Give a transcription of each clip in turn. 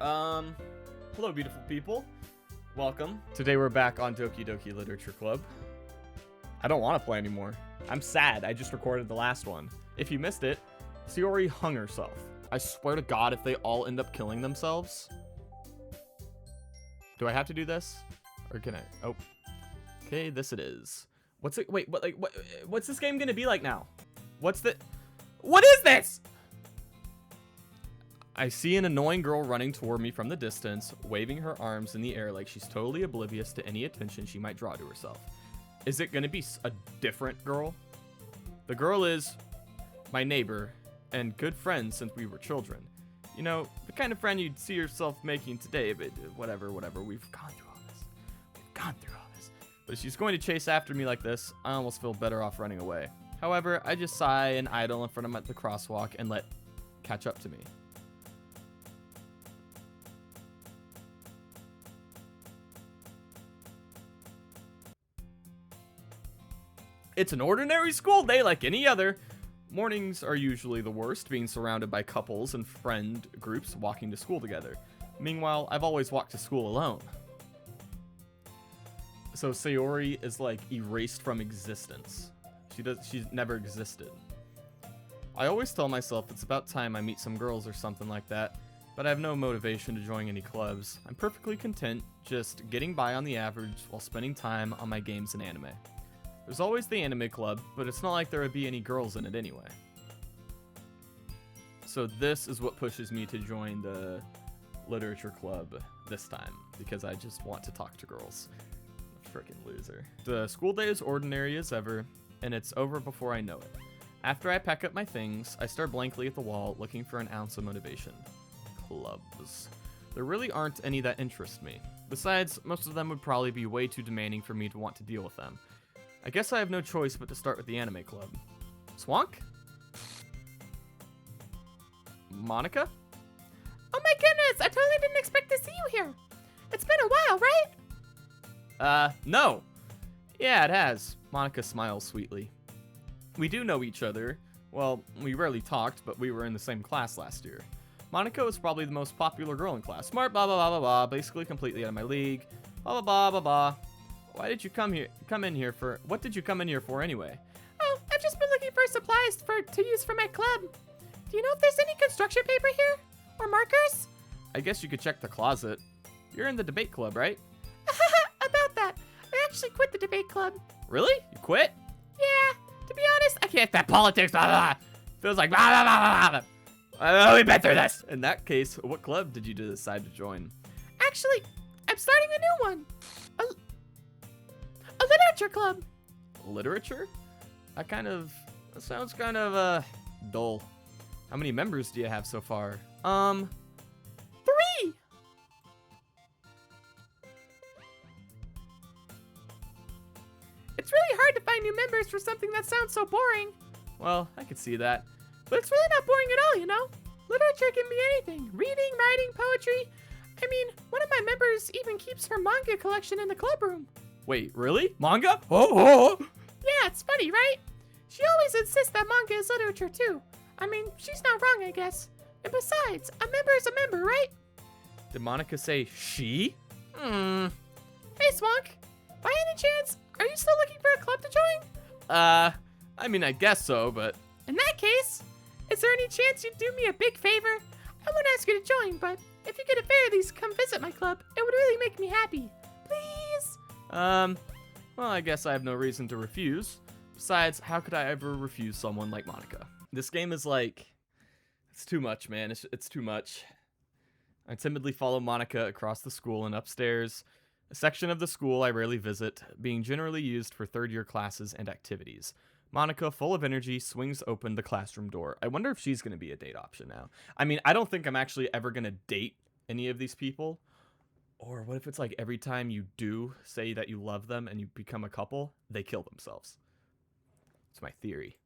Hello, beautiful people. Welcome. Today we're back on Doki Doki Literature Club. I don't want to play anymore. I'm sad. I just recorded the last one. If you missed it, Sayori hung herself. I swear to God, if they all end up killing themselves. Do I have to do this? Or can I? Oh. Okay, this it is. What's it? Wait, what's this game gonna be like now? What is this? I see an annoying girl running toward me from the distance, waving her arms in the air like she's totally oblivious to any attention she might draw to herself. Is it gonna be a different girl? The girl is my neighbor and good friend since we were children. You know, the kind of friend you'd see yourself making today, but whatever, we've gone through all this. But if she's going to chase after me like this, I almost feel better off running away. However, I just sigh and idle in front of the crosswalk and let catch up to me. It's an ordinary school day like any other. Mornings are usually the worst, being surrounded by couples and friend groups walking to school together. Meanwhile, I've always walked to school alone. So Sayori is like erased from existence. She's never existed. I always tell myself it's about time I meet some girls or something like that, but I have no motivation to join any clubs. I'm perfectly content just getting by on the average while spending time on my games and anime. There's always the anime club, but it's not like there would be any girls in it anyway. So this is what pushes me to join the literature club this time, because I just want to talk to girls. Freaking loser. The school day is ordinary as ever, and it's over before I know it. After I pack up my things, I stare blankly at the wall, looking for an ounce of motivation. Clubs. There really aren't any that interest me. Besides, most of them would probably be way too demanding for me to want to deal with them. I guess I have no choice but to start with the anime club. Swank? Monica? Oh my goodness, I totally didn't expect to see you here. It's been a while, right? No. Yeah, it has. Monica smiles sweetly. We do know each other. Well, we rarely talked, but we were in the same class last year. Monica was probably the most popular girl in class. Smart, blah, blah, blah, blah, blah. Basically completely out of my league. Blah, blah, blah, blah, blah. What did you come in here for anyway? Oh, I've just been looking for supplies to use for my club. Do you know if there's any construction paper here? Or markers? I guess you could check the closet. You're in the debate club, right? About that. I actually quit the debate club. Really? You quit? Yeah. To be honest, I can't. That politics, blah, blah, blah. Feels like blah, blah, blah, blah, blah. We've been through this. In that case, what club did you decide to join? Actually, I'm starting a new one. A literature club. Literature? That sounds kind of, dull. How many members do you have so far? 3. It's really hard to find new members for something that sounds so boring. Well, I could see that. But it's really not boring at all, you know? Literature can be anything. Reading, writing, poetry. I mean, one of my members even keeps her manga collection in the club room. Wait, really? Manga? Oh. Yeah, it's funny, right? She always insists that manga is literature, too. I mean, she's not wrong, I guess. And besides, a member is a member, right? Did Monica say she? Hey, Swank. By any chance, are you still looking for a club to join? I mean, I guess so, but... In that case, is there any chance you'd do me a big favor? I won't ask you to join, but if you could at least come visit my club, it would really make me happy. Please? Well, I guess I have no reason to refuse. Besides, how could I ever refuse someone like Monica? This game is like... It's too much, man. It's too much. I timidly follow Monica across the school and upstairs, a section of the school I rarely visit, being generally used for third-year classes and activities. Monica, full of energy, swings open the classroom door. I wonder if she's going to be a date option now. I mean, I don't think I'm actually ever going to date any of these people. Or what if it's like every time you do say that you love them and you become a couple, they kill themselves? It's my theory.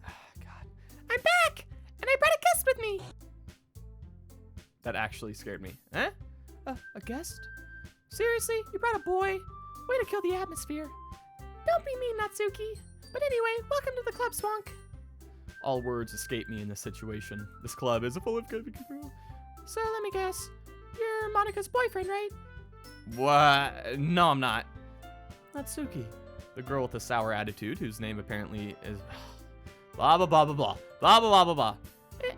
God. I'm back! And I brought a guest with me! That actually scared me. Eh? A guest? Seriously? You brought a boy? Way to kill the atmosphere. Don't be mean, Natsuki. But anyway, welcome to the club, Swank. All words escape me in this situation. This club is full of good girls. So let me guess. You're Monika's boyfriend, right? What? No, I'm not. Natsuki, the girl with the sour attitude, whose name apparently is blah blah blah blah blah blah blah blah blah.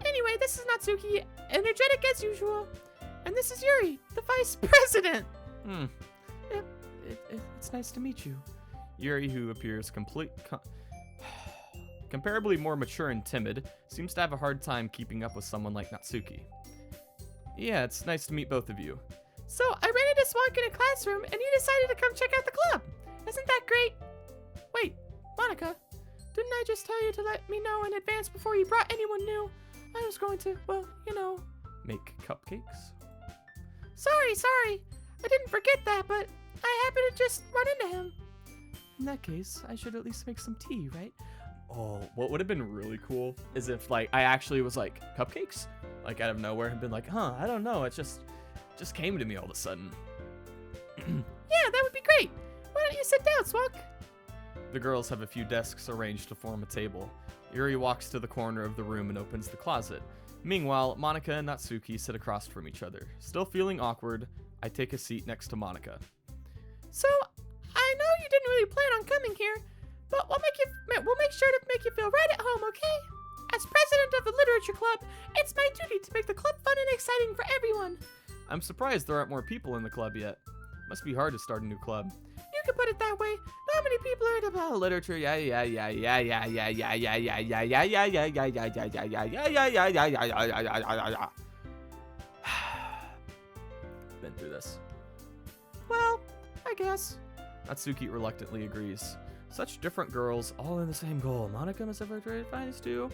Anyway, this is Natsuki, energetic as usual. And this is Yuri, the vice president. It's nice to meet you. Yuri, who appears comparably more mature and timid, seems to have a hard time keeping up with someone like Natsuki. Yeah, it's nice to meet both of you. So I ran into Swank in a classroom, and he decided to come check out the club. Isn't that great? Wait, Monika, didn't I just tell you to let me know in advance before you brought anyone new? I was going to, well, Make cupcakes? Sorry. I didn't forget that, but I happened to just run into him. In that case, I should at least make some tea, right? Oh, what would have been really cool is if, like, I actually was like, cupcakes? Like, out of nowhere, and been like, I don't know, it just came to me all of a sudden. Yeah, that would be great. Why don't you sit down, Swank? The girls have a few desks arranged to form a table. Yuri walks to the corner of the room and opens the closet. Meanwhile, Monika and Natsuki sit across from each other. Still feeling awkward, I take a seat next to Monika. So, I know you didn't really plan on coming here, but we'll make sure to make you feel right at home, okay? As president of the literature club, it's my duty to make the club fun and exciting for everyone. I'm surprised there aren't more people in the club yet. Must be hard to start a new club. You can put it that way. Not many people are into Literature, yeah. Been through this. Well, I guess. Natsuki reluctantly agrees. Such different girls, all in the same goal. Monika must have worked very finest too.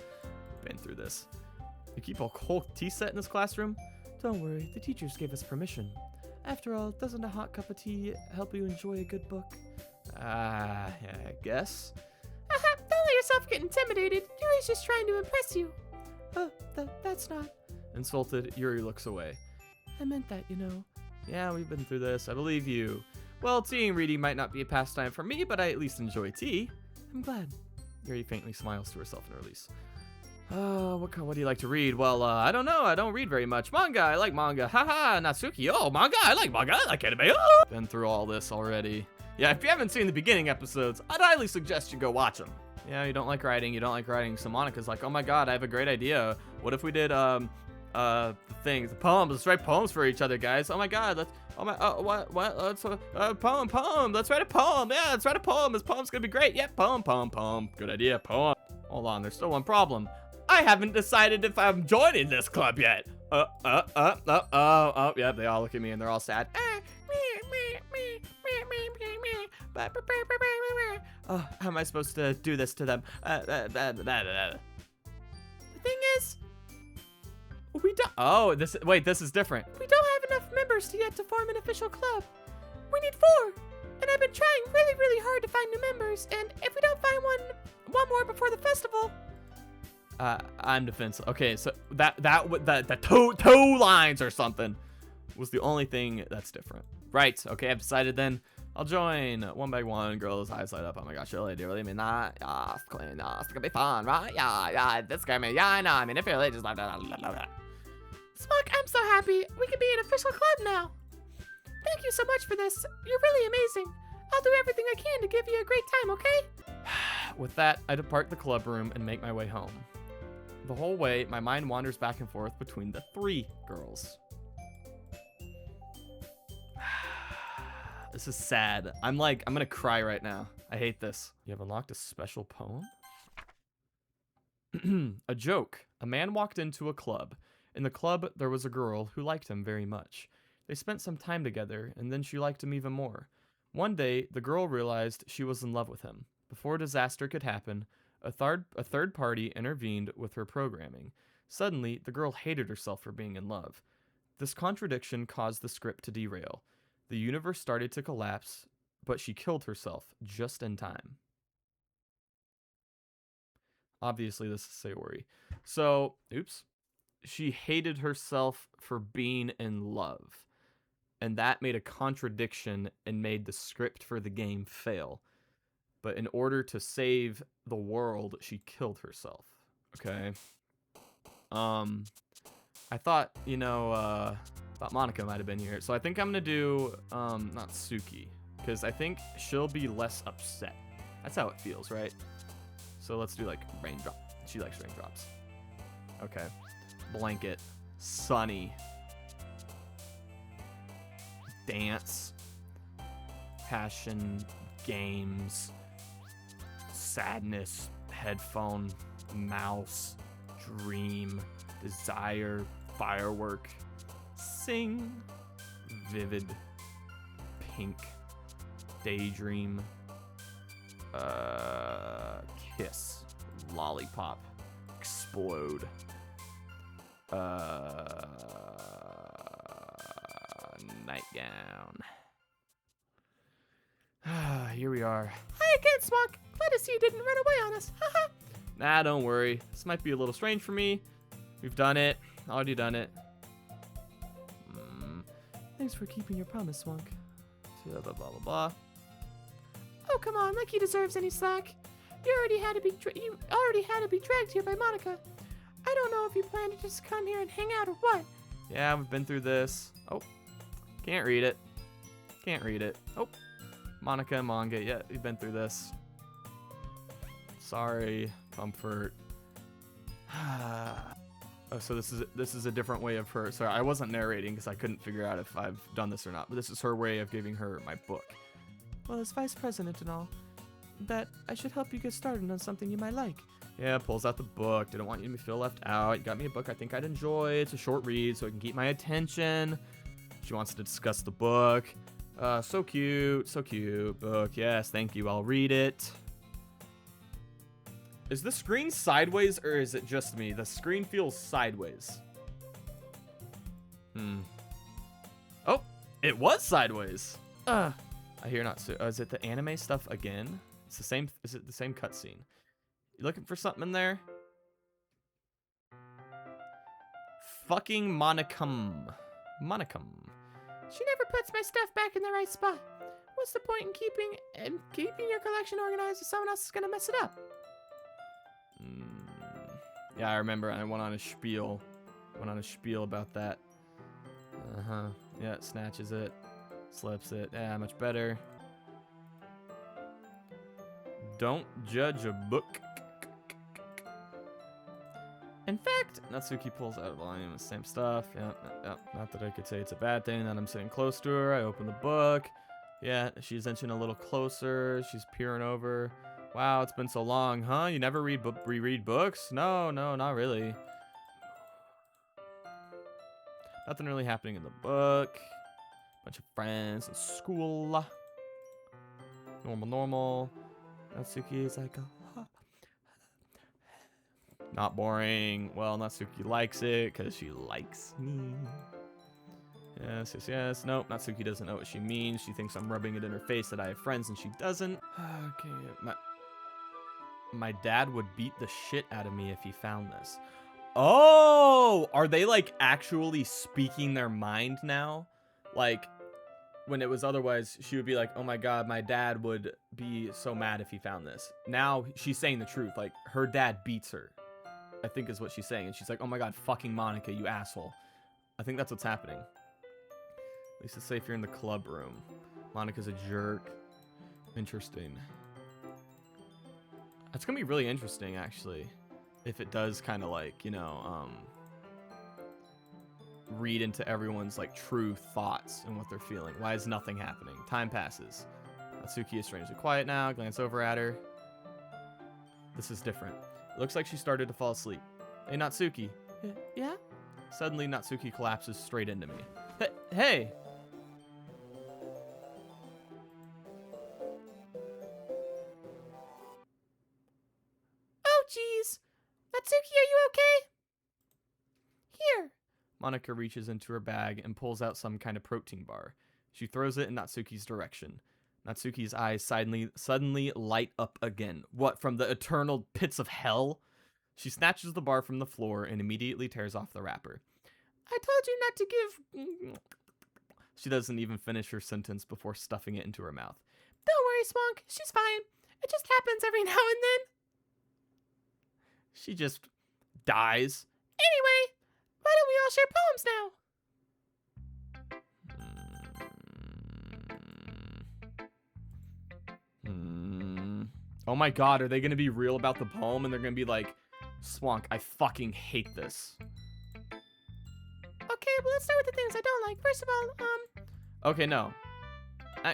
Been through this. You keep a whole tea set in this classroom? Don't worry, the teachers gave us permission. After all, doesn't a hot cup of tea help you enjoy a good book? Yeah, I guess. Don't let yourself get intimidated. Yuri's just trying to impress you. That's not. Insulted, Yuri looks away. I meant that, Yeah, we've been through this. I believe you. Well, tea and reading might not be a pastime for me, but I at least enjoy tea. I'm glad. Yuri faintly smiles to herself in release. What do you like to read? Well, I don't know. I don't read very much. Manga. I like manga. Haha, Natsuki. Oh, manga. I like manga. I like anime. Oh! Been through all this already. Yeah, if you haven't seen the beginning episodes, I'd highly suggest you go watch them. Yeah, you don't like writing. So Monika's like, oh my god, I have a great idea. What if we did, the poems. Let's write poems for each other, guys. Oh my god, let's poem. Let's write a poem. Yeah, let's write a poem. This poem's gonna be great. Yeah, poem. Good idea, poem. Hold on, there's still one problem. I haven't decided if I'm joining this club yet. Yeah, they all look at me and they're all sad. Oh, how am I supposed to do this to them? The thing is, we don't. This is different. We don't have enough members yet to form an official club. We need 4, and I've been trying really, really hard to find new members. And if we don't find one more before the festival, I'm defensive. Okay, so the two lines or something was the only thing that's different. Right. Okay, I've decided then. I'll join. One by one, girls' eyes light up. Oh my gosh, really? Do you really mean that? Yeah, it's clean. Yeah, it's gonna be fun, right? Yeah, this guy, man. Yeah, I know. I mean, if you're really just like that. Smoke, I'm so happy. We can be an official club now. Thank you so much for this. You're really amazing. I'll do everything I can to give you a great time, okay? With that, I depart the club room and make my way home. The whole way, my mind wanders back and forth between the 3 girls. This is sad. I'm gonna cry right now. I hate this. You have unlocked a special poem? A joke. A man walked into a club. In the club, there was a girl who liked him very much. They spent some time together, and then she liked him even more. One day, the girl realized she was in love with him. Before disaster could happen, a third party intervened with her programming. Suddenly, the girl hated herself for being in love. This contradiction caused the script to derail. The universe started to collapse, but she killed herself just in time. Obviously, this is Sayori. So, oops. She hated herself for being in love. And that made a contradiction and made the script for the game fail. But in order to save the world, she killed herself. Okay. I thought, thought Monica might have been here. So I think I'm gonna do Natsuki, because I think she'll be less upset. That's how it feels, right? So let's do like raindrop. She likes raindrops. Okay. Blanket. Sunny. Dance. Passion. Games. Sadness. Headphone. Mouse. Dream. Desire. Firework. Sing. Vivid. Pink. Daydream. Kiss. Lollipop. Explode. Nightgown. Here we are. Hi again, Swank. Glad to see you didn't run away on us. Haha. Nah, don't worry. This might be a little strange for me. We've done it. Already done it. Thanks for keeping your promise, Swank. Blah, blah, blah, blah. Oh, come on, like he deserves any slack. You already had to be dragged here by Monica. I don't know if you plan to just come here and hang out or what. Yeah, we've been through this. Oh, can't read it. Can't read it. Oh, Monica and manga. Yeah, we've been through this. Sorry, comfort. Oh, so this is a different way of her. Sorry, I wasn't narrating because I couldn't figure out if I've done this or not. But this is her way of giving her my book. Well, as vice president and all, bet I should help you get started on something you might like. Yeah, pulls out the book. Didn't want you to feel left out. You got me a book I think I'd enjoy. It's a short read, so I can keep my attention. She wants to discuss the book. So cute. So cute. Book. Yes, thank you. I'll read it. Is the screen sideways or is it just me? The screen feels sideways. Oh, it was sideways. I hear not so. Is it the anime stuff again? It's the same. Is it the same cutscene? You looking for something in there? Fucking Monicum. Monicum. She never puts my stuff back in the right spot. What's the point in keeping your collection organized if someone else is gonna mess it up? Yeah, I remember. I went on a spiel. About that. Yeah, it snatches it, slips it. Yeah, much better. Don't judge a book. In fact, Natsuki pulls out a volume of the same stuff. Yep. Not that I could say it's a bad thing that I'm sitting close to her. I open the book. Yeah, she's inching a little closer. She's peering over. Wow, it's been so long, huh? You never reread books? No, not really. Nothing really happening in the book. Bunch of friends in school. Normal. Natsuki is like, not boring. Well, Natsuki likes it because she likes me. Yes. Nope, Natsuki doesn't know what she means. She thinks I'm rubbing it in her face that I have friends and she doesn't. Okay, my dad would beat the shit out of me if he found this. Oh, are they like actually speaking their mind now? Like when it was otherwise, she would be like, oh my God, my dad would be so mad if he found this. Now she's saying the truth. Like her dad beats her, I think is what she's saying. And she's like, oh my God, fucking Monica, you asshole. I think that's what's happening. At least it's safe you're in the club room. Monica's a jerk. Interesting. That's gonna be really interesting, actually. If it does kind of like, read into everyone's like true thoughts and what they're feeling. Why is nothing happening? Time passes. Natsuki is strangely quiet now. Glance over at her. This is different. It looks like she started to fall asleep. Hey, Natsuki. Yeah? Suddenly, Natsuki collapses straight into me. Hey! Oh, jeez. Natsuki, are you okay? Here. Monica reaches into her bag and pulls out some kind of protein bar. She throws it in Natsuki's direction. Natsuki's eyes suddenly light up again. What, from the eternal pits of hell? She snatches the bar from the floor and immediately tears off the wrapper. I told you not to give... She doesn't even finish her sentence before stuffing it into her mouth. Don't worry, Swank. She's fine. It just happens every now and then. She just dies. Anyway, why don't we all share poems now? Oh my god, are they gonna be real about the poem and they're gonna be like, Swank, I fucking hate this. Okay, well, let's start with the things I don't like. First of all, Okay, no.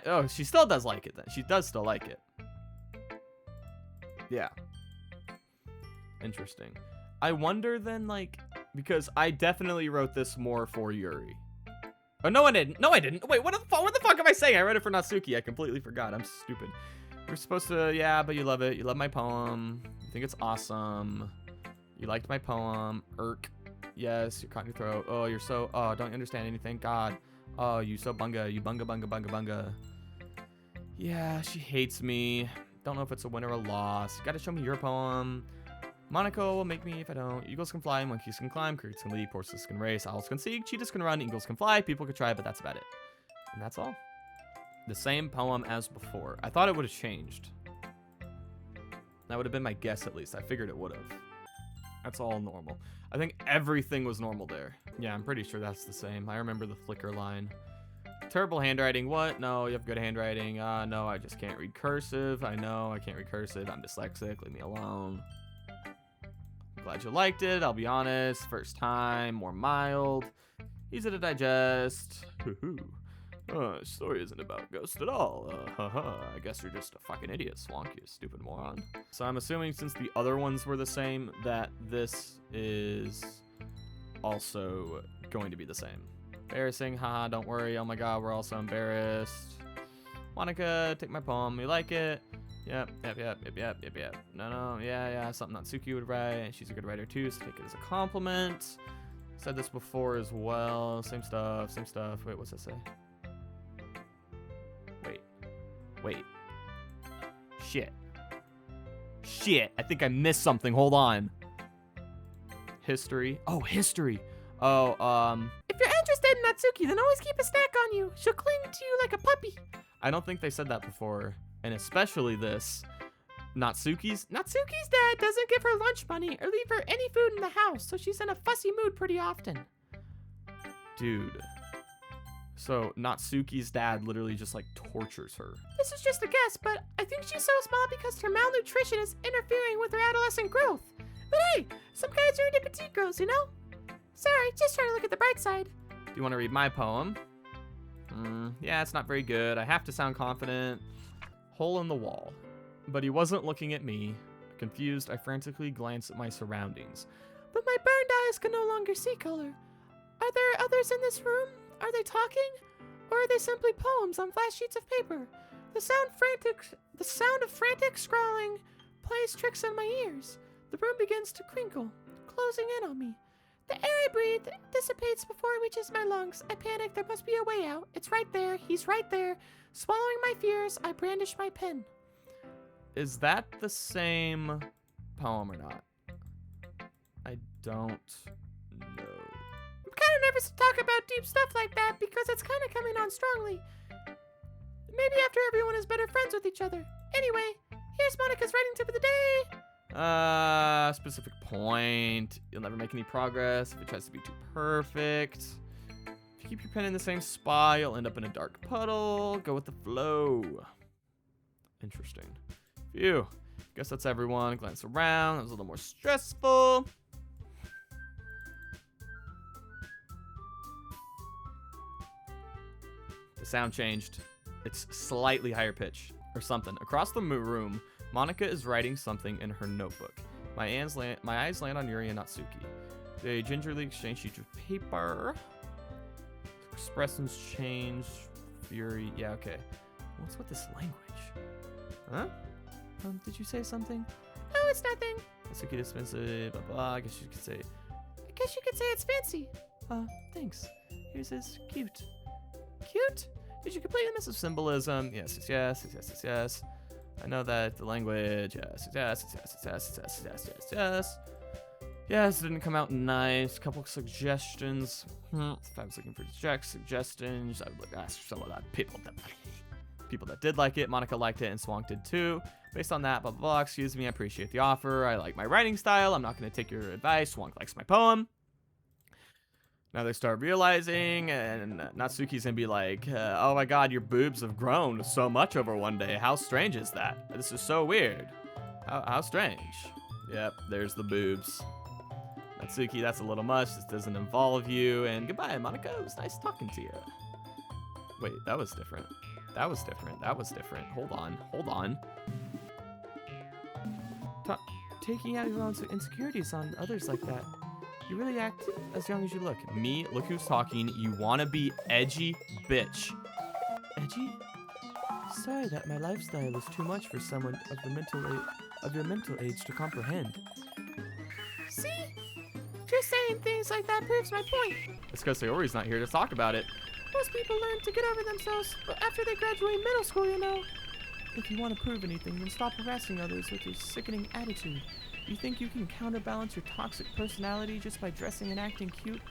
Oh, she still does like it then. She does still like it. Yeah. Interesting. I wonder then, like, because I definitely wrote this more for Yuri. Oh, no, I didn't. No, I didn't. Wait, what the fuck am I saying? I read it for Natsuki. I completely forgot. I'm stupid. You're supposed to, yeah, but you love it. You love my poem. You think it's awesome. You liked my poem. Irk. Yes, you're caught in your throat. Oh, you're so, oh, don't you understand anything? God. Oh, you so bunga. You bunga, bunga, bunga, bunga. Yeah, she hates me. Don't know if it's a win or a loss. You gotta show me your poem. Monaco will make me if I don't. Eagles can fly, monkeys can climb, crickets can leap, horses can race, owls can seek, cheetahs can run, eagles can fly, people can try, but that's about it. And that's all. The same poem as before. I thought it would have changed. That would have been my guess, at least. I figured it would have. That's all normal. I think everything was normal there. Yeah, I'm pretty sure that's the same. I remember the flicker line. Terrible handwriting. What? No, you have good handwriting. No, I just can't read cursive. I know, I can't read cursive. I'm dyslexic. Leave me alone. Glad you liked it. I'll be honest. First time, more mild. Easy to digest. Hoo-hoo. Story isn't about ghosts at all. I guess you're just a fucking idiot, Swank, you stupid moron. So I'm assuming since the other ones were the same, that this is also going to be the same. Embarrassing, haha, don't worry. Oh my god, we're all so embarrassed. Monica, take my poem. You like it? Yep. No, yeah, something Natsuki would write. She's a good writer too, so take it as a compliment. Said this before as well. Same stuff. Wait, what's that say? Wait. Shit. I think I missed something. Hold on. History. Oh, history. Oh, if you're interested in Natsuki, then always keep a snack on you. She'll cling to you like a puppy. I don't think they said that before. And especially this. Natsuki's dad doesn't give her lunch money or leave her any food in the house, so she's in a fussy mood pretty often. Dude. So Natsuki's dad literally just like tortures her. This is just a guess, but I think she's so small because her malnutrition is interfering with her adolescent growth. But hey, some guys are into petite girls, you know? Sorry, just trying to look at the bright side. Do you want to read my poem? Yeah, it's not very good. I have to sound confident. Hole in the wall. But he wasn't looking at me. Confused, I frantically glanced at my surroundings. But my burned eyes can no longer see color. Are there others in this room? Are they talking? Or are they simply poems on flat sheets of paper? The sound of frantic scrawling plays tricks on my ears. The room begins to crinkle, closing in on me. The air I breathe dissipates before it reaches my lungs. I panic. There must be a way out. It's right there. He's right there. Swallowing my fears, I brandish my pen. Is that the same poem or not? I don't know. I'm kind of nervous to talk about deep stuff like that because it's kind of coming on strongly. Maybe after everyone is better friends with each other. Anyway, here's Monica's writing tip of the day. Specific point. You'll never make any progress if it tries to be too perfect. If you keep your pen in the same spot, you'll end up in a dark puddle. Go with the flow. Interesting. Phew. Guess that's everyone. Glance around. It was a little more stressful. The sound changed. It's slightly higher pitch or something. Across the room, Monica is writing something in her notebook. My eyes land on Yuri and Natsuki. They gingerly exchange sheets of paper. Expressions change. Yuri, yeah, okay. What's with this language? Huh? Did you say something? Oh, it's nothing. Natsuki dispensive, blah blah. I guess you could say. It's fancy. Thanks. Here's this cute. Cute? Did you complete the miss of symbolism? Yes. I know that the language. Yes. Yes, it didn't come out nice. Couple suggestions. If I was looking for suggestions, I would ask some of that people that did like it. Monica liked it and Swank did too. Based on that, blah, blah, blah. Excuse me, I appreciate the offer. I like my writing style. I'm not going to take your advice. Swonk likes my poem. Now they start realizing, and Natsuki's gonna be like, oh my god, your boobs have grown so much over one day. How strange is that? This is so weird. How strange. Yep, there's the boobs. Natsuki, that's a little much. This doesn't involve you. And goodbye, Monica. It was nice talking to you. Wait, that was different. That was different. That was different. Hold on. Hold on. Taking out your own insecurities on others like that. You really act as young as you look. Me? Look who's talking. You wanna be edgy bitch. Edgy? Sorry that my lifestyle is too much for someone of your mental age to comprehend. See? Just saying things like that proves my point. It's because Sayori's not here to talk about it. Most people learn to get over themselves after they graduate middle school, you know. If you want to prove anything, then stop harassing others with your sickening attitude. You think you can counterbalance your toxic personality just by dressing and acting cute?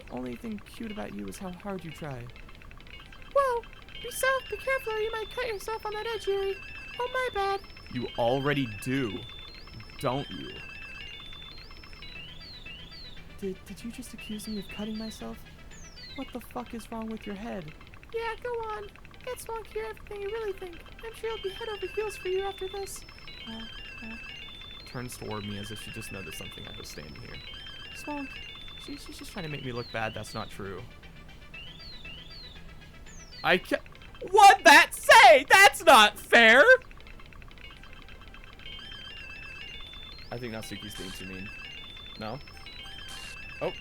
The only thing cute about you is how hard you try. Whoa! Be careful or you might cut yourself on that edge, Yuri. Oh, my bad. You already do, don't you? Did you just accuse me of cutting myself? What the fuck is wrong with your head? Yeah, go on. Let Swonk hear everything you really think. I'm sure he'll be head over heels for you after this. Turns toward me as if she just noticed something. I was standing here. Swonk, she's just trying to make me look bad. That's not true. What'd that say? That's not fair! I think Natsuki's being too mean. No? Oh.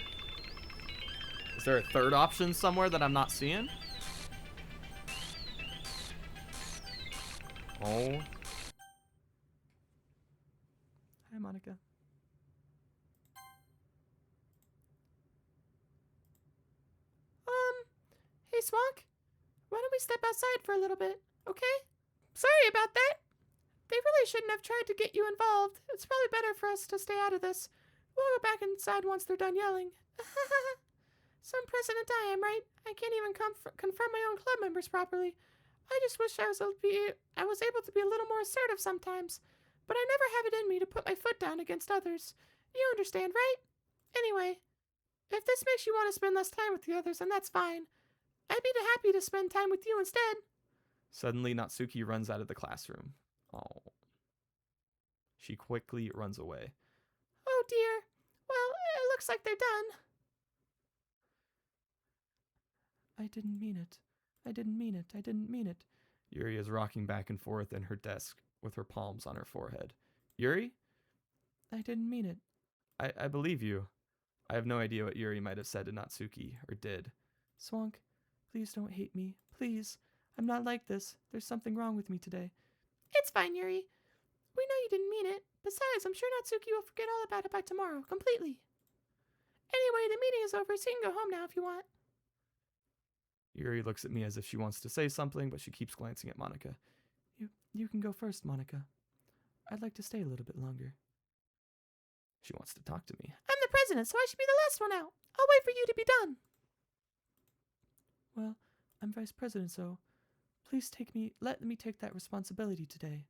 Is there a third option somewhere that I'm not seeing? Oh. Hi, Monica. Hey, Swonk. Why don't we step outside for a little bit, okay? Sorry about that. They really shouldn't have tried to get you involved. It's probably better for us to stay out of this. We'll go back inside once they're done yelling. Some president I am, right? I can't even confront my own club members properly. I just wish I was able to be a little more assertive sometimes. But I never have it in me to put my foot down against others. You understand, right? Anyway, if this makes you want to spend less time with the others, then that's fine. I'd be happy to spend time with you instead. Suddenly, Natsuki runs out of the classroom. Oh. She quickly runs away. Oh dear. Well, it looks like they're done. I didn't mean it. I didn't mean it. I didn't mean it. Yuri is rocking back and forth in her desk with her palms on her forehead. Yuri? I didn't mean it. I believe you. I have no idea what Yuri might have said to Natsuki, or did. Swonk, please don't hate me. Please. I'm not like this. There's something wrong with me today. It's fine, Yuri. We know you didn't mean it. Besides, I'm sure Natsuki will forget all about it by tomorrow, completely. Anyway, the meeting is over, so you can go home now if you want. Yuri looks at me as if she wants to say something, but she keeps glancing at Monica. You can go first, Monica. I'd like to stay a little bit longer. She wants to talk to me. I'm the president, so I should be the last one out. I'll wait for you to be done. Well, I'm vice president, so please let me take that responsibility today.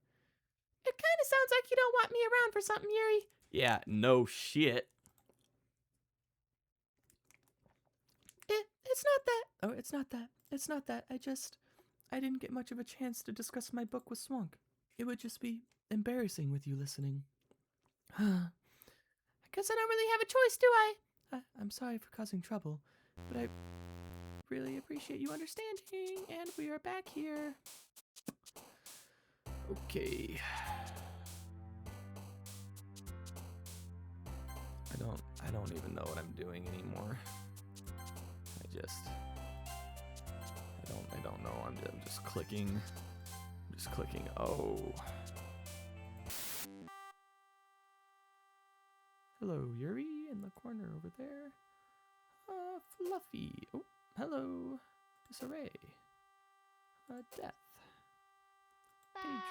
It kind of sounds like you don't want me around for something, Yuri. Yeah, no shit. It's not that. Oh, it's not that. It's not that. I didn't get much of a chance to discuss my book with Swonk. It would just be embarrassing with you listening. I guess I don't really have a choice, do I? I'm sorry for causing trouble, but I really appreciate you understanding, and we are back here. Okay. I don't even know what I'm doing anymore. I don't know. I'm just clicking. Oh. Hello, Yuri, in the corner over there. Fluffy. Oh, hello. Disarray. Death. Daydream.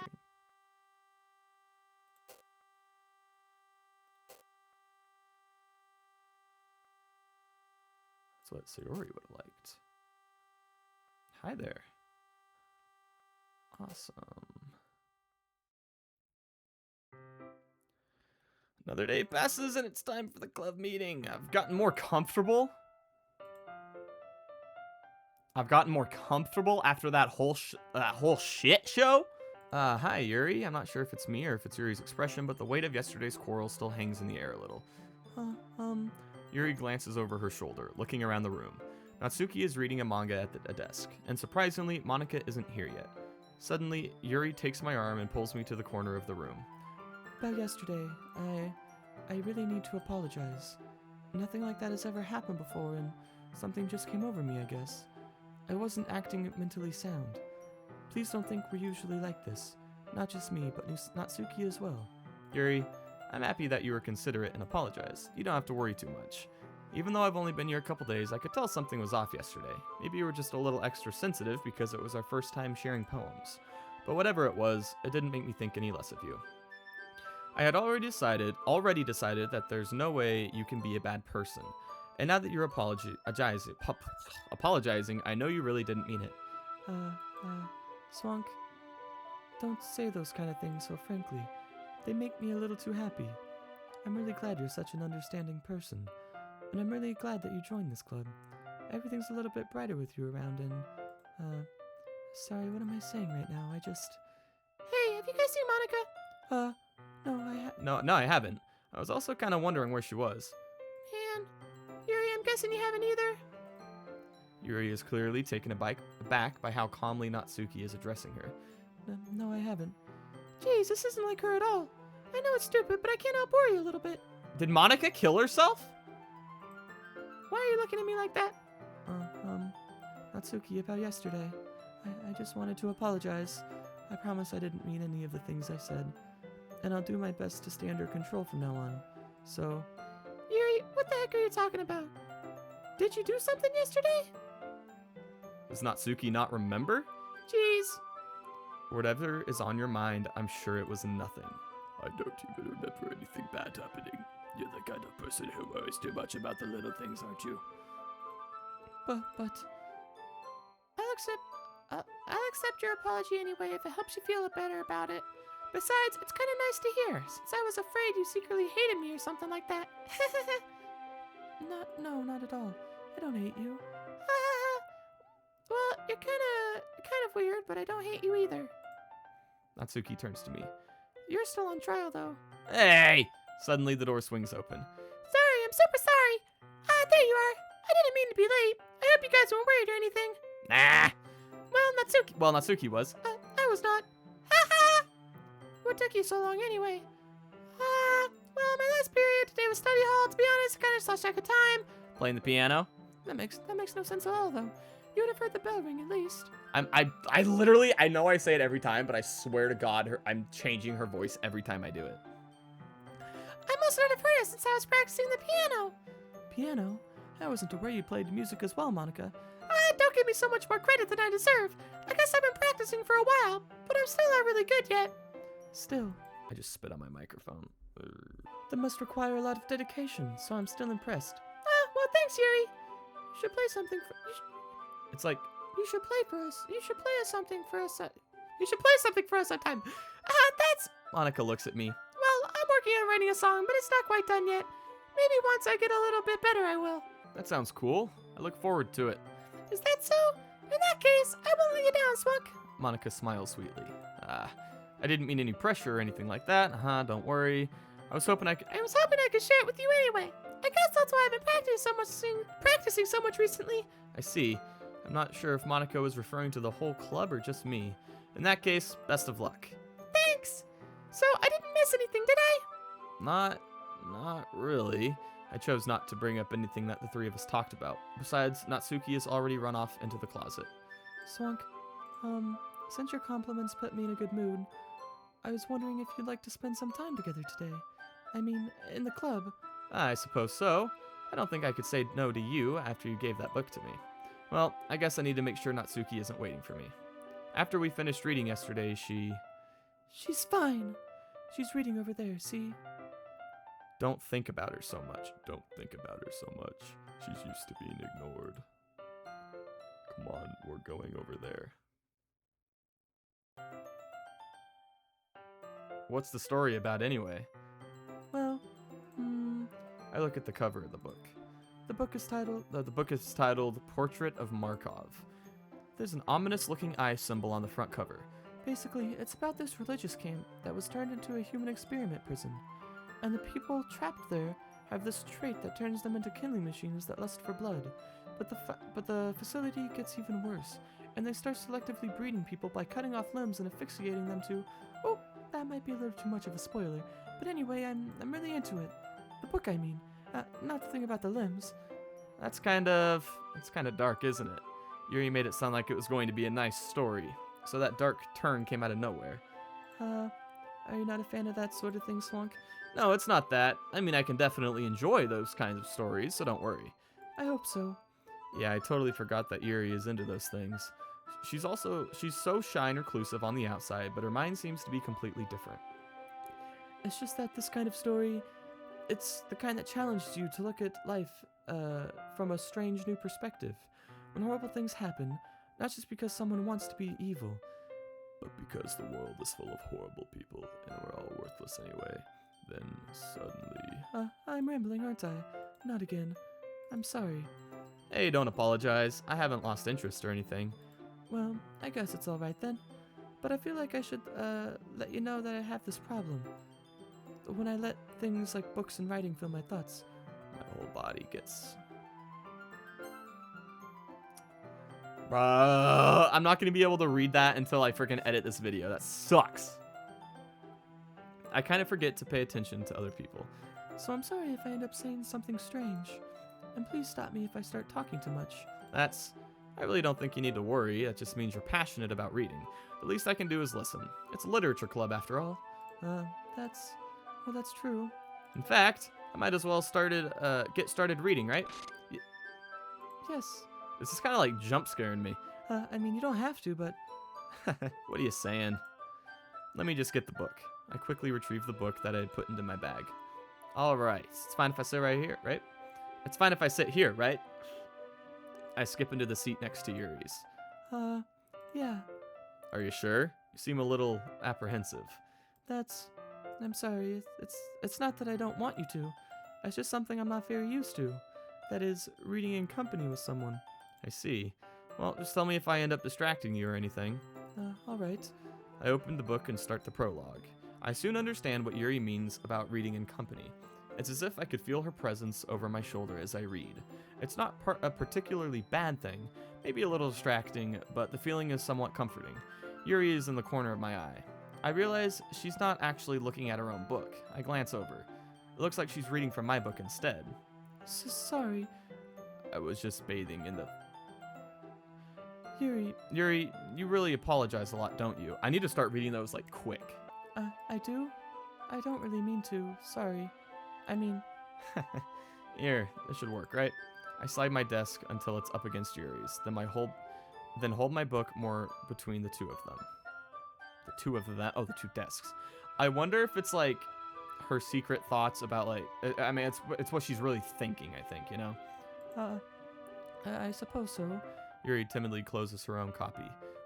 That's what Sayori would have liked. Hi there. Awesome. Another day passes and it's time for the club meeting. I've gotten more comfortable. After that whole shit show. Hi, Yuri. I'm not sure if it's me or if it's Yuri's expression, but the weight of yesterday's quarrel still hangs in the air a little. Yuri glances over her shoulder, looking around the room. Natsuki is reading a manga at a desk, and surprisingly, Monika isn't here yet. Suddenly, Yuri takes my arm and pulls me to the corner of the room. About yesterday, I really need to apologize. Nothing like that has ever happened before, and something just came over me, I guess. I wasn't acting mentally sound. Please don't think we're usually like this. Not just me, but Natsuki as well. Yuri, I'm happy that you were considerate and apologized. You don't have to worry too much. Even though I've only been here a couple days, I could tell something was off yesterday. Maybe you were just a little extra sensitive because it was our first time sharing poems. But whatever it was, it didn't make me think any less of you. I had already decided that there's no way you can be a bad person. And now that you're apologizing, I know you really didn't mean it. Swank, don't say those kind of things so frankly. They make me a little too happy. I'm really glad you're such an understanding person. And I'm really glad that you joined this club. Everything's a little bit brighter with you around and, sorry, what am I saying right now? Hey, have you guys seen Monika? No, I haven't. I was also kind of wondering where she was. Man, Yuri, I'm guessing you haven't either. Yuri is clearly taken aback by how calmly Natsuki is addressing her. No, I haven't. Jeez, this isn't like her at all. I know it's stupid, but I can't help worry a little bit. Did Monika kill herself? Why are you looking at me like that? Natsuki, about yesterday. I just wanted to apologize. I promise I didn't mean any of the things I said. And I'll do my best to stay under control from now on. So... Yuri, what the heck are you talking about? Did you do something yesterday? Does Natsuki not remember? Jeez. Whatever is on your mind, I'm sure it was nothing. I don't even remember anything bad happening. You're the kind of person who worries too much about the little things, aren't you? But... I'll accept your apology anyway if it helps you feel better about it. Besides, it's kind of nice to hear, since I was afraid you secretly hated me or something like that. Not at all. I don't hate you. Well, you're kind of weird, but I don't hate you either. Natsuki turns to me. You're still on trial, though. Hey! Suddenly the door swings open. Sorry, I'm super sorry. There you are. I didn't mean to be late. I hope you guys weren't worried or anything. Nah! Well, Natsuki was. I was not. Ha ha! What took you so long anyway? Well, my last period today was study hall. To be honest, I kind of lost track of time. Playing the piano? That makes no sense at all, though. You would have heard the bell ring at least. I literally, I know I say it every time, but I swear to God, I'm changing her voice every time I do it. I must not have heard it since I was practicing the piano. Piano? I wasn't aware you played music as well, Monika. Don't give me so much more credit than I deserve. I guess I've been practicing for a while, but I'm still not really good yet. Still. I just spit on my microphone. That must require a lot of dedication, so I'm still impressed. Well, thanks, Yuri. You should play something for... It's like... You should play for us. You should play us something for us. You should play something for us sometime. That's... Monika looks at me. Well, I'm working on writing a song, but it's not quite done yet. Maybe once I get a little bit better, I will. That sounds cool. I look forward to it. Is that so? In that case, I won't let you down, Swunk. Monika smiles sweetly. I didn't mean any pressure or anything like that. Don't worry. I was hoping I could share it with you anyway. I guess that's why I've been practicing so much recently. I see. I'm not sure if Monika was referring to the whole club or just me. In that case, best of luck. Thanks. So I didn't miss anything, did I? Not really. I chose not to bring up anything that the three of us talked about. Besides, Natsuki has already run off into the closet. Swank, since your compliments put me in a good mood, I was wondering if you'd like to spend some time together today. I mean, in the club. I suppose so. I don't think I could say no to you after you gave that book to me. Well, I guess I need to make sure Natsuki isn't waiting for me. After we finished reading yesterday, She's fine. She's reading over there, see? Don't think about her so much. Don't think about her so much. She's used to being ignored. Come on, we're going over there. What's the story about anyway? Well, I look at the cover of the book. The book is titled Portrait of Markov. There's an ominous-looking eye symbol on the front cover. Basically, it's about this religious camp that was turned into a human experiment prison. And the people trapped there have this trait that turns them into killing machines that lust for blood. But the facility gets even worse, and they start selectively breeding people by cutting off limbs and asphyxiating them to... Oh, that might be a little too much of a spoiler. But anyway, I'm really into it. The book, I mean. Not the thing about the limbs. It's kind of dark, isn't it? Yuri made it sound like it was going to be a nice story, so that dark turn came out of nowhere. Are you not a fan of that sort of thing, Swank? No, it's not that. I mean, I can definitely enjoy those kinds of stories, so don't worry. I hope so. Yeah, I totally forgot that Yuri is into those things. She's so shy and reclusive on the outside, but her mind seems to be completely different. It's just that this kind of story, it's the kind that challenges you to look at life from a strange new perspective. When horrible things happen, not just because someone wants to be evil, but because the world is full of horrible people and we're all worthless anyway, then suddenly... I'm rambling, aren't I? Not again. I'm sorry. Hey, don't apologize. I haven't lost interest or anything. Well, I guess it's alright then. But I feel like I should let you know that I have this problem. When I let things like books and writing fill my thoughts, my whole body gets... Bruh, I'm not going to be able to read that until I freaking edit this video. That sucks. I kind of forget to pay attention to other people. So I'm sorry if I end up saying something strange. And please stop me if I start talking too much. I really don't think you need to worry. That just means you're passionate about reading. The least I can do is listen. It's a literature club after all. That's true. In fact, I might as well get started reading, right? Yes. This is kind of like jump scaring me. I mean, you don't have to, but... What are you saying? Let me just get the book. I quickly retrieved the book that I had put into my bag. Alright, it's fine if I sit right here, right? It's fine if I sit here, right? I skip into the seat next to Yuri's. Yeah. Are you sure? You seem a little apprehensive. I'm sorry. It's not that I don't want you to. It's just something I'm not very used to. That is, reading in company with someone. I see. Well, just tell me if I end up distracting you or anything. Alright. I open the book and start the prologue. I soon understand what Yuri means about reading in company. It's as if I could feel her presence over my shoulder as I read. It's not a particularly bad thing, maybe a little distracting, but the feeling is somewhat comforting. Yuri is in the corner of my eye. I realize she's not actually looking at her own book. I glance over. It looks like she's reading from my book instead. Sorry. I was just bathing in the... Yuri, you really apologize a lot, don't you? I need to start reading those, like, quick. I do? I don't really mean to. Sorry. I mean... Here, this should work, right? I slide my desk until it's up against Yuri's, then hold my book more between the two of them. The two desks. I wonder if it's, like, her secret thoughts about, like... I mean, it's what she's really thinking, I think, you know? I suppose so. Yuri timidly closes her own copy.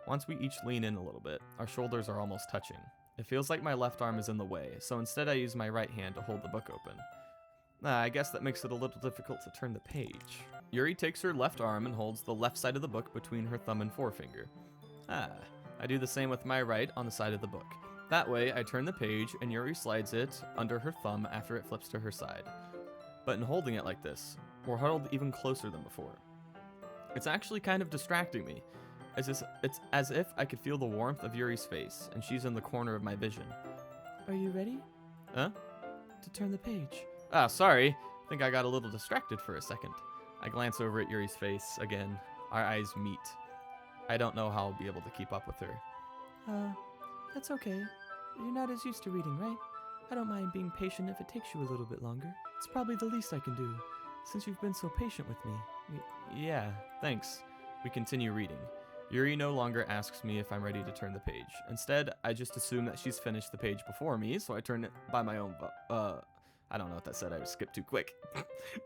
Once we each lean in a little bit, our shoulders are almost touching. It feels like my left arm is in the way, so instead I use my right hand to hold the book open. I guess that makes it a little difficult to turn the page. Yuri takes her left arm and holds the left side of the book between her thumb and forefinger. I do the same with my right on the side of the book. That way, I turn the page and Yuri slides it under her thumb after it flips to her side. But in holding it like this, we're huddled even closer than before. It's actually kind of distracting me. It's as if I could feel the warmth of Yuri's face, and she's in the corner of my vision. Are you ready? Huh? To turn the page. Sorry. I think I got a little distracted for a second. I glance over at Yuri's face again. Our eyes meet. I don't know how I'll be able to keep up with her. That's okay. You're not as used to reading, right? I don't mind being patient if it takes you a little bit longer. It's probably the least I can do, since you've been so patient with me. Yeah, thanks. We continue reading. Yuri no longer asks me if I'm ready to turn the page. Instead, I just assume that she's finished the page before me, so I turn it by my own I don't know what that said, I skipped too quick.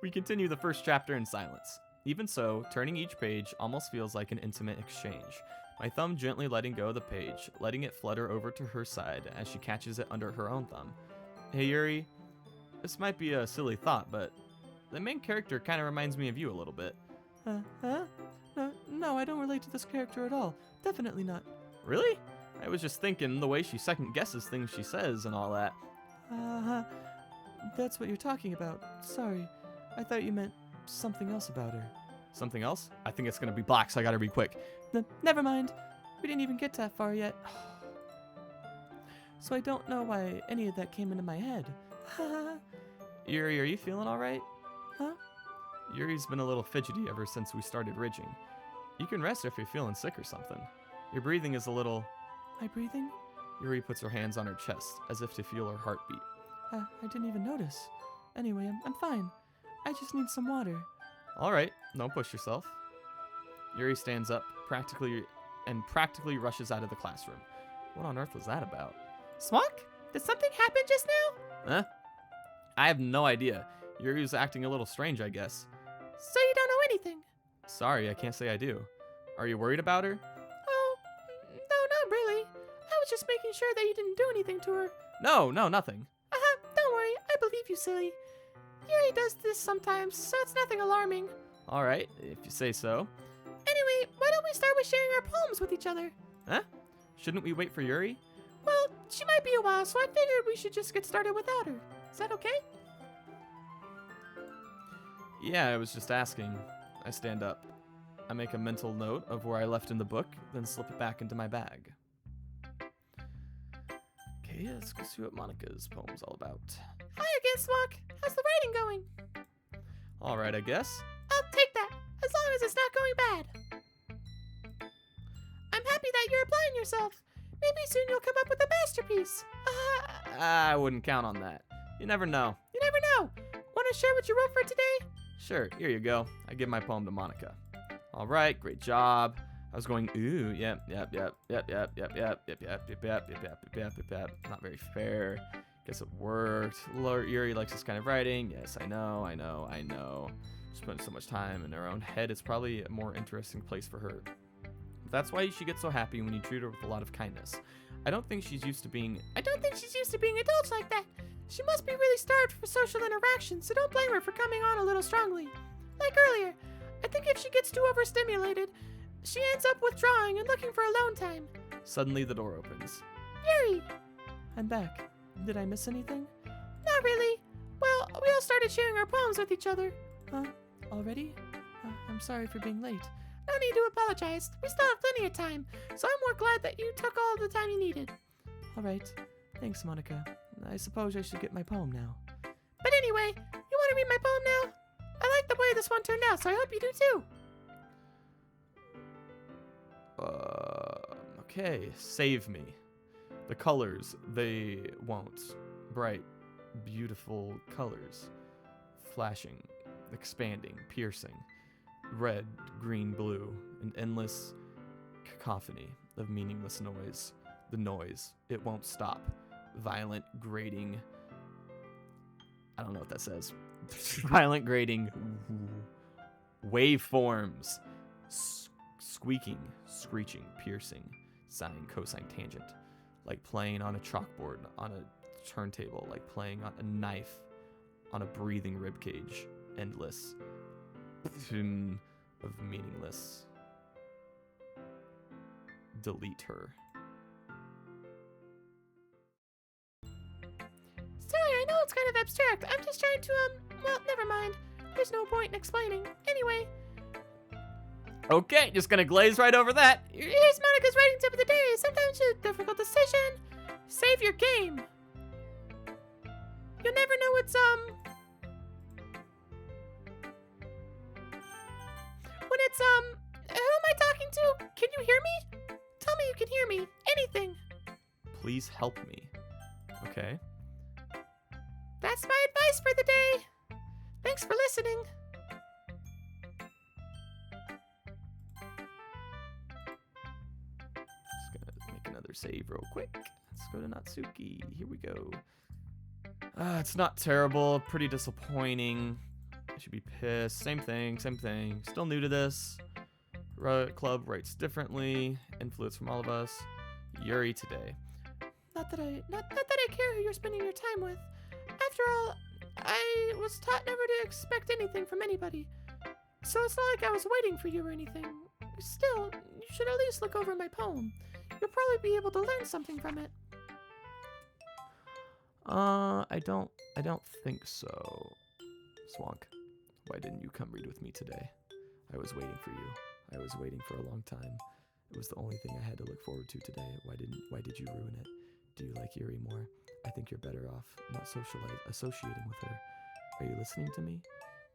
We continue the first chapter in silence. Even so, turning each page almost feels like an intimate exchange. My thumb gently letting go of the page, letting it flutter over to her side as she catches it under her own thumb. Hey Yuri, this might be a silly thought, but the main character kind of reminds me of you a little bit. Huh? No, I don't relate to this character at all. Definitely not. Really? I was just thinking the way she second guesses things she says and all that. That's what you're talking about. Sorry. I thought you meant something else about her. Something else? I think it's gonna be black, so I gotta read quick. Never mind. We didn't even get that far yet. So I don't know why any of that came into my head. Yuri, are you feeling alright? Huh? Yuri's been a little fidgety ever since we started ridging. You can rest if you're feeling sick or something. Your breathing is a little... My breathing? Yuri puts her hands on her chest, as if to feel her heartbeat. I didn't even notice. Anyway, I'm fine. I just need some water. Alright, don't push yourself. Yuri stands up, practically rushes out of the classroom. What on earth was that about? Swunk, did something happen just now? Huh? I have no idea. Yuri's acting a little strange, I guess. So you don't know anything? Sorry, I can't say I do. Are you worried about her? Oh, no, not really. I was just making sure that you didn't do anything to her. No, nothing. Don't worry, I believe you, silly. Yuri does this sometimes, so it's nothing alarming. Alright, if you say so. Anyway, why don't we start with sharing our poems with each other? Huh? Shouldn't we wait for Yuri? Well, she might be a while, so I figured we should just get started without her. Is that okay? Yeah, I was just asking. I stand up. I make a mental note of where I left in the book, then slip it back into my bag. Okay, let's go see what Monica's poem's all about. Hi again, Swunk. How's the writing going? Alright, I guess. I'll take that, as long as it's not going bad. I'm happy that you're applying yourself. Maybe soon you'll come up with a masterpiece. I wouldn't count on that. You never know. You never know. Want to share what you wrote for today? Sure, here you go. I give my poem to Monica. Alright, great job. I was going, ooh, yep. Not very fair. Guess it worked. Yuri likes this kind of writing. Yes, I know. She's putting so much time in her own head. It's probably a more interesting place for her. That's why she gets so happy when you treat her with a lot of kindness. I don't think she's used to being adults like that. She must be really starved for social interaction, so don't blame her for coming on a little strongly. Like earlier, I think if she gets too overstimulated, she ends up withdrawing and looking for alone time. Suddenly the door opens. Yuri! I'm back. Did I miss anything? Not really. Well, we all started sharing our poems with each other. Already? I'm sorry for being late. No need to apologize. We still have plenty of time, so I'm more glad that you took all the time you needed. All right. Thanks, Monica. I suppose I should get my poem now. But anyway, you want to read my poem now? I like the way this one turned out, so I hope you do too. Okay, save me. The colors, they won't. Bright, beautiful colors. Flashing, expanding, piercing. Red, green, blue. An endless cacophony of meaningless noise. The noise, it won't stop. Violent, grating. I don't know what that says. Violent, grating. Waveforms. Squeaking, screeching, piercing, sine, cosine, tangent. Like playing on a chalkboard, on a turntable, like playing on a knife, on a breathing ribcage. Endless. Of meaningless. Delete her. Sorry, I know it's kind of abstract. I'm just trying to, well, never mind. There's no point in explaining. Anyway. Okay, just gonna glaze right over that. Here's Monica's writing tip of the day. Sometimes it's a difficult decision. Save your game. You'll never know it's, when it's, who am I talking to? Can you hear me? Tell me you can hear me. Anything. Please help me. Okay. That's my advice for the day. Thanks for listening. Just gonna make another save real quick. Let's go to Natsuki. Here we go. It's not terrible. Pretty disappointing. I should be pissed. Same thing. Still new to this. Club writes differently. Influence from all of us. Yuri today. Not that I care who you're spending your time with. After all, I was taught never to expect anything from anybody. So it's not like I was waiting for you or anything. Still, you should at least look over my poem. You'll probably be able to learn something from it. I don't think so. Swank, why didn't you come read with me today? I was waiting for you. I was waiting for a long time. It was the only thing I had to look forward to today. Why did you ruin it? Do you like Yuri more? I think you're better off not associating with her. Are you listening to me?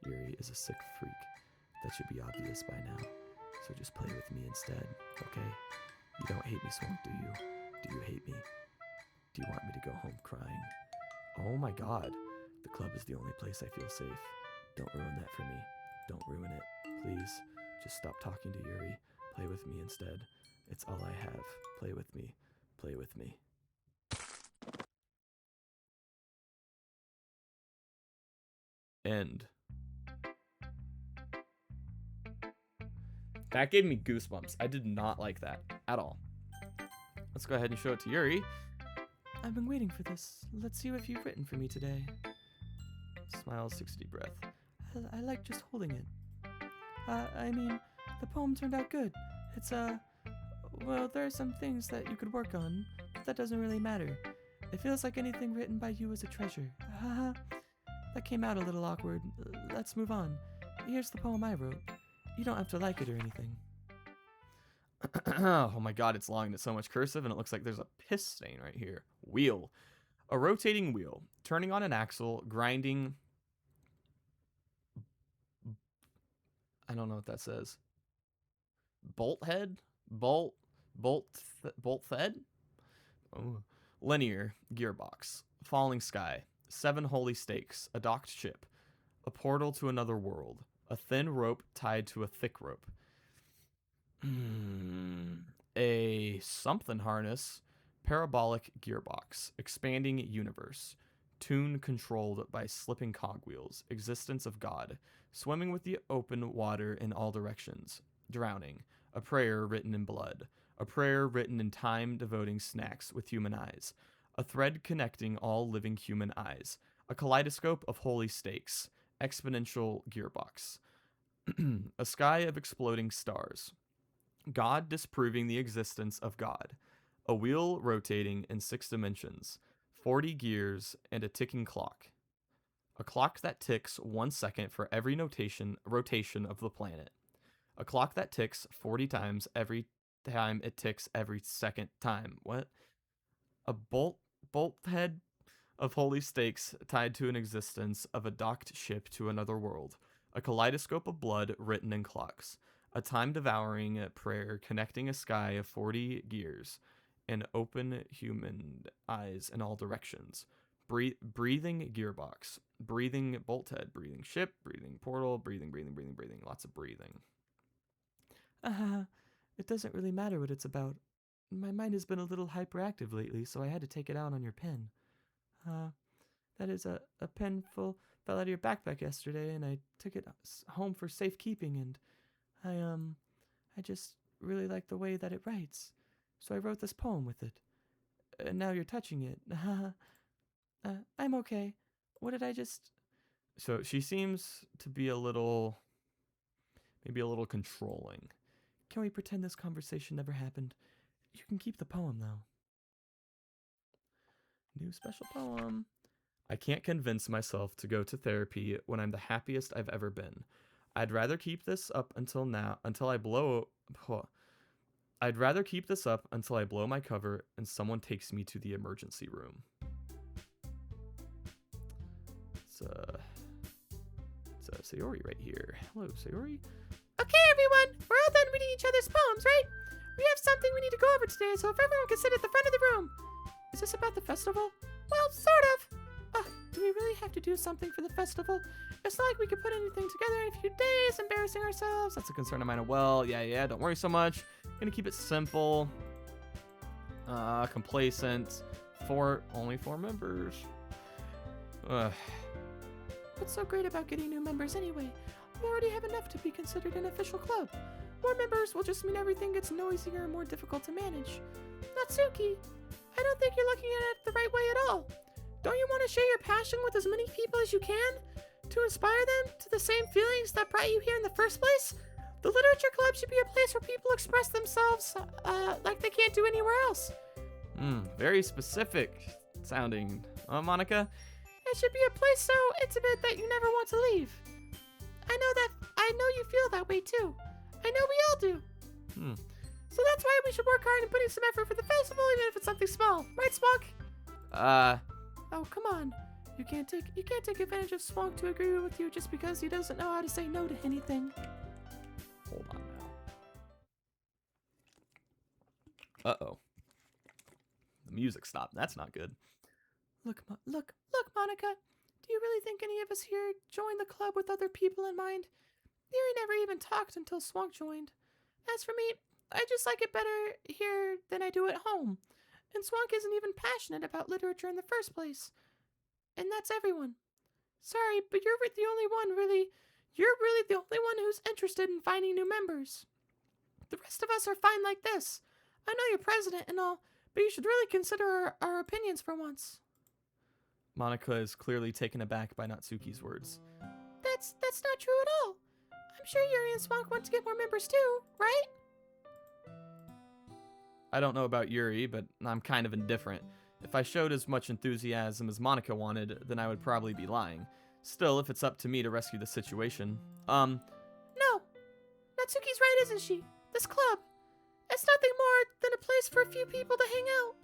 Yuri is a sick freak. That should be obvious by now. So just play with me instead, okay? You don't hate me, Swank, do you? Do you hate me? Do you want me to go home crying? Oh my god. The club is the only place I feel safe. Don't ruin that for me. Don't ruin it. Please. Just stop talking to Yuri. Play with me instead. It's all I have. Play with me. Play with me. End. That gave me goosebumps. I did not like that at all. Let's go ahead and show it to Yuri. I've been waiting for this. Let's see what you've written for me today. Smile, 60 breath. I like just holding it. I mean, the poem turned out good. It's, well, there are some things that you could work on, but that doesn't really matter. It feels like anything written by you is a treasure. Haha. That came out a little awkward. Let's move on. Here's the poem I wrote. You don't have to like it or anything. Oh my god, it's long and it's so much cursive, and it looks like there's a piss stain right here. Wheel. A rotating wheel. Turning on an axle, grinding... I don't know what that says. Bolt head? Bolt head? Oh. Linear. Gearbox. Falling sky. 7 holy stakes. A docked ship. A portal to another world. A thin rope tied to a thick rope. A something harness. Parabolic gearbox. Expanding universe. Tune controlled by slipping cogwheels. Existence of God. Swimming with the open water in all directions. Drowning. A prayer written in blood. A prayer written in time devoting snacks with human eyes. A thread connecting all living human eyes. A kaleidoscope of holy stakes. Exponential gearbox. A sky of exploding stars. God disproving the existence of God. A wheel rotating in 6 dimensions. 40 gears and a ticking clock. A clock that ticks 1 second for every rotation of the planet. A clock that ticks 40 times every time it ticks every second time. What? A bolt head of holy stakes tied to an existence of a docked ship to another world. A kaleidoscope of blood written in clocks. A time-devouring prayer connecting a sky of 40 gears. And open human eyes in all directions. Breathing gearbox. Breathing bolt head. Breathing ship. Breathing portal. Breathing. Lots of breathing. It doesn't really matter what it's about. My mind has been a little hyperactive lately, so I had to take it out on your pen. That is a pen fell out of your backpack yesterday, and I took it home for safekeeping, and I just really like the way that it writes. So I wrote this poem with it. And now you're touching it. I'm okay. What did I just... So she seems to be maybe a little controlling. Can we pretend this conversation never happened? You can keep the poem, though. New special poem. I can't convince myself to go to therapy when I'm the happiest I've ever been. I'd rather keep this up until I blow my cover and someone takes me to the emergency room. It's Sayori right here. Hello, Sayori. Okay, everyone, we're all done reading each other's poems, right? We have something we need to go over today, so if everyone can sit at the front of the room. Is this about the festival? Well, sort of. Do we really have to do something for the festival? It's not like we could put anything together in a few days, embarrassing ourselves. That's a concern of mine. Well, yeah, don't worry so much. Gonna keep it simple. Complacent. Only 4 members. What's so great about getting new members anyway? We already have enough to be considered an official club. More members will just mean everything gets noisier and more difficult to manage. Natsuki, I don't think you're looking at it the right way at all. Don't you want to share your passion with as many people as you can? To inspire them to the same feelings that brought you here in the first place? The literature club should be a place where people express themselves like they can't do anywhere else. Very specific sounding, Monica? It should be a place so intimate that you never want to leave. I know you feel that way too. I know we all do. So that's why we should work hard in putting some effort for the festival, even if it's something small. Right, Swank? Oh, come on. You can't take advantage of Swank to agree with you just because he doesn't know how to say no to anything. Hold on now. Uh-oh. The music stopped. That's not good. Look, Monica. Do you really think any of us here joined the club with other people in mind? Yuri never even talked until Swank joined. As for me, I just like it better here than I do at home. And Swank isn't even passionate about literature in the first place. And that's everyone. Sorry, but you're really the only one who's interested in finding new members. The rest of us are fine like this. I know you're president and all, but you should really consider our opinions for once. Monica is clearly taken aback by Natsuki's words. That's not true at all. I'm sure Yuri and Swank want to get more members too, right? I don't know about Yuri, but I'm kind of indifferent. If I showed as much enthusiasm as Monica wanted, then I would probably be lying. Still, if it's up to me to rescue the situation, No. Natsuki's right, isn't she? This club. It's nothing more than a place for a few people to hang out.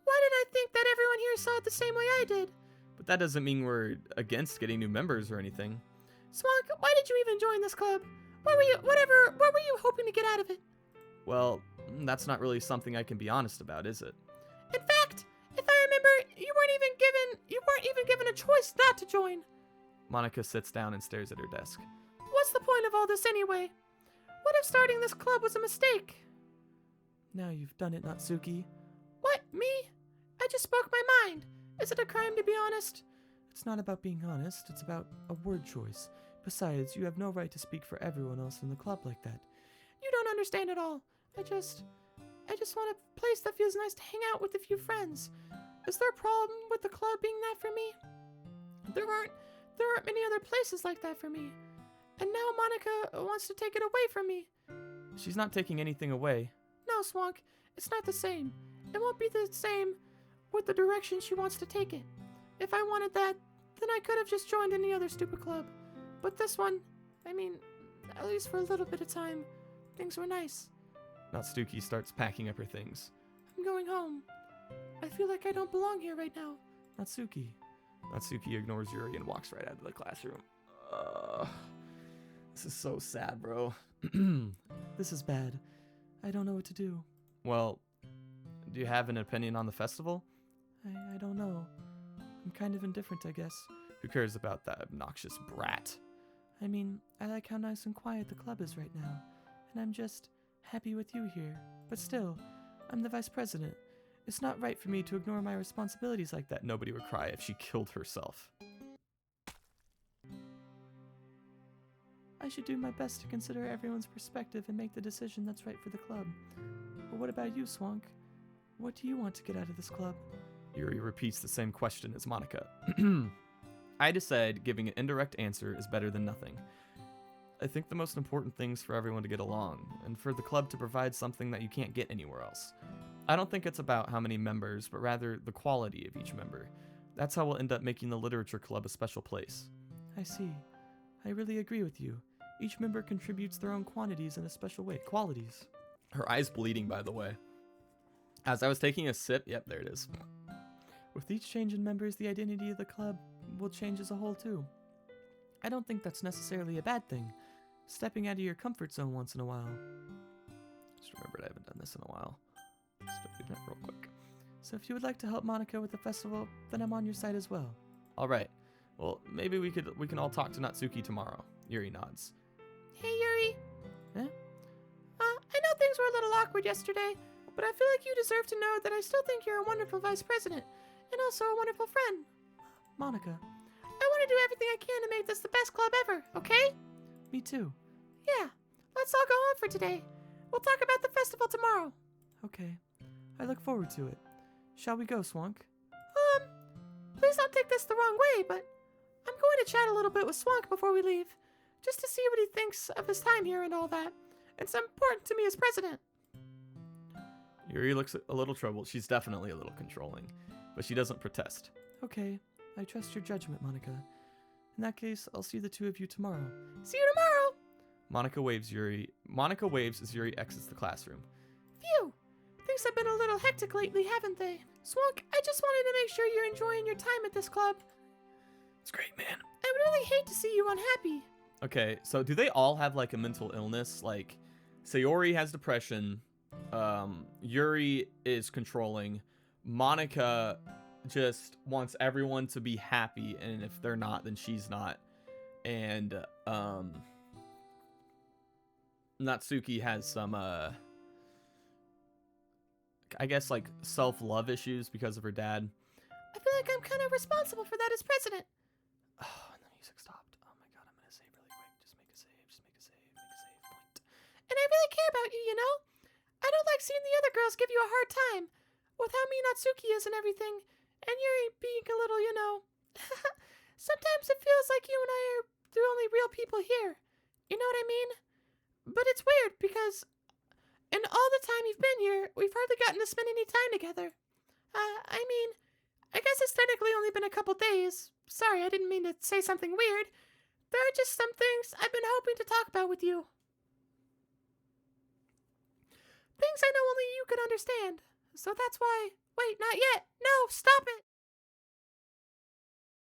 Why did I think that everyone here saw it the same way I did? But that doesn't mean we're against getting new members or anything. Swank, why did you even join this club? What were you hoping to get out of it? Well, that's not really something I can be honest about, is it? In fact, if I remember, you weren't even given a choice not to join. Monica sits down and stares at her desk. What's the point of all this anyway? What if starting this club was a mistake? Now you've done it, Natsuki. What, me? I just spoke my mind. Is it a crime to be honest? It's not about being honest, it's about a word choice. Besides, you have no right to speak for everyone else in the club like that. You don't understand at all. I just want a place that feels nice to hang out with a few friends. Is there a problem with the club being that for me? There aren't many other places like that for me. And now Monica wants to take it away from me. She's not taking anything away. No, Swank, it's not the same. It won't be the same with the direction she wants to take it. If I wanted that, then I could have just joined any other stupid club. But this one, at least for a little bit of time, things were nice. Natsuki starts packing up her things. I'm going home. I feel like I don't belong here right now. Natsuki. Natsuki ignores Yuri and walks right out of the classroom. This is so sad, bro. This is bad. I don't know what to do. Well, do you have an opinion on the festival? I don't know. I'm kind of indifferent, I guess. Who cares about that obnoxious brat? I mean, I like how nice and quiet the club is right now, and I'm just happy with you here. But still, I'm the vice president. It's not right for me to ignore my responsibilities like that. Nobody would cry if she killed herself. I should do my best to consider everyone's perspective and make the decision that's right for the club. But what about you, Swank? What do you want to get out of this club? Yuri repeats the same question as Monica. I decide giving an indirect answer is better than nothing. I think the most important thing is for everyone to get along, and for the club to provide something that you can't get anywhere else. I don't think it's about how many members, but rather the quality of each member. That's how we'll end up making the literature club a special place. I see. I really agree with you. Each member contributes their own quantities in a special way. Qualities. Her eye's bleeding, by the way. As I was taking a sip, yep, there it is. With each change in members, the identity of the club will change as a whole too. I don't think that's necessarily a bad thing. Stepping out of your comfort zone once in a while. Just remembered I haven't done this in a while. Just do that real quick. So if you would like to help Monica with the festival, then I'm on your side as well. All right. Well, maybe we can all talk to Natsuki tomorrow. Yuri nods. Hey, Yuri. Eh? I know things were a little awkward yesterday, but I feel like you deserve to know that I still think you're a wonderful vice president, and also a wonderful friend. Monica. I want to do everything I can to make this the best club ever, okay? Me too. Yeah, let's all go home for today. We'll talk about the festival tomorrow. Okay. I look forward to it. Shall we go, Swank? Please don't take this the wrong way, but I'm going to chat a little bit with Swank before we leave, just to see what he thinks of his time here and all that. It's important to me as president. Yuri looks a little troubled. She's definitely a little controlling, but she doesn't protest. Okay, I trust your judgment, Monica. In that case, I'll see the two of you tomorrow. See you tomorrow. Monica waves as Yuri exits the classroom. Phew. Things have been a little hectic lately, haven't they? Swank, I just wanted to make sure you're enjoying your time at this club. It's great, man. I would really hate to see you unhappy. Okay, so do they all have like a mental illness? Like, Sayori has depression. Yuri is controlling. Monica just wants everyone to be happy, and if they're not, then she's not. And Natsuki has some I guess like self-love issues because of her dad. I feel like I'm kind of responsible for that as president. Oh, and the music stopped. Oh my god, I'm gonna save really quick. Just make a save. Point. And I really care about you, you know? I don't like seeing the other girls give you a hard time. With how mean Natsuki is and everything. And Yuri being a little, you know. Sometimes it feels like you and I are the only real people here. You know what I mean? But it's weird because in all the time you've been here, we've hardly gotten to spend any time together. I mean, I guess it's technically only been a couple days. Sorry, I didn't mean to say something weird. There are just some things I've been hoping to talk about with you. Things I know only you can understand. So that's why... Wait, not yet. No, stop it.